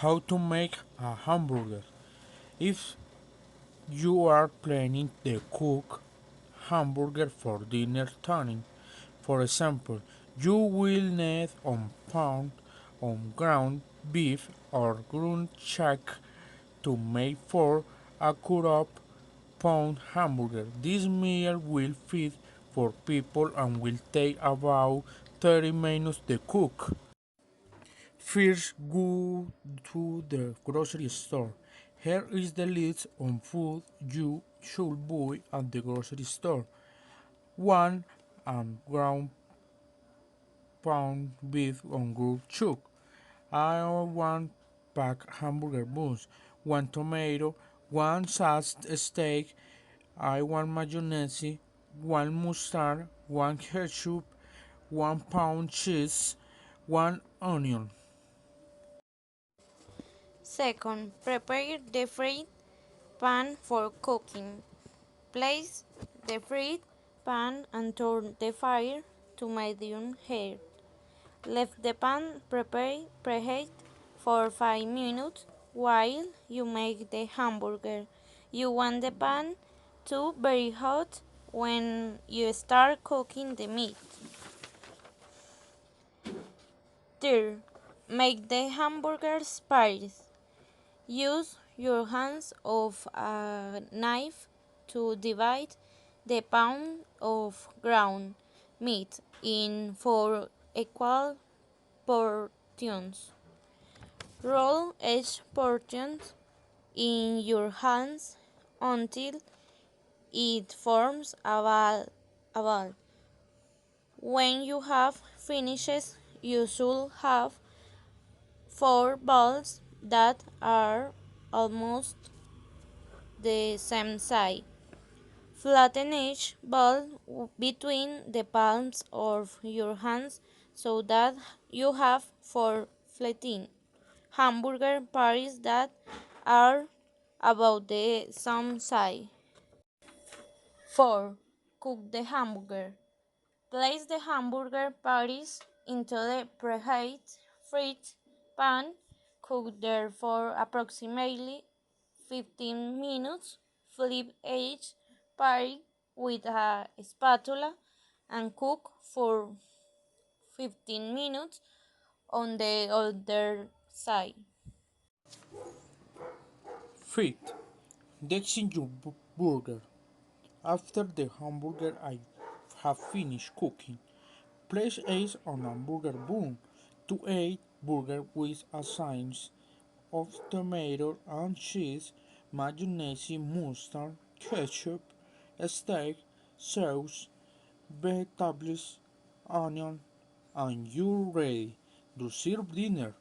How to make a hamburger. If you are planning to cook hamburger for dinner tonight, for example, you will need 1 pound of ground beef or ground chuck to make for a cut-up pound hamburger. This meal will feed 4 people and will take about 30 minutes to cook. First, go to the grocery store. Here is the list of food you should buy at the grocery store. 1 and ground pound beef on grilled chuck. I want 1 pack hamburger buns, 1 tomato, 1 steak. I want mayonnaise, 1 mustard, 1 ketchup, 1 pound cheese, 1 onion. Second, prepare the fried pan for cooking. Place the fried pan and turn the fire to medium heat. Let the pan preheat for 5 minutes while you make the hamburger. You want the pan to be very hot when you start cooking the meat. Third, make the hamburgers pies. Use your hands of a knife to divide the pound of ground meat in 4 equal portions. Roll each portion in your hands until it forms a ball. When you have finished, you should have 4 balls that are almost the same size. Flatten each ball between the palms of your hands so that you have 4 flattened hamburger patties that are about the same size. 4. Cook the hamburger. Place the hamburger patties into the preheated fried pan. Cook there for approximately 15 minutes. Flip each patty with a spatula and cook for 15 minutes on the other side. Fifth, Dixing your burger. After the hamburger I have finished cooking, place eggs on a burger bun. To eat burger with a slice of tomato and cheese, mayonnaise, mustard, ketchup, steak, sauce, vegetables, onion, and you're ready to serve dinner.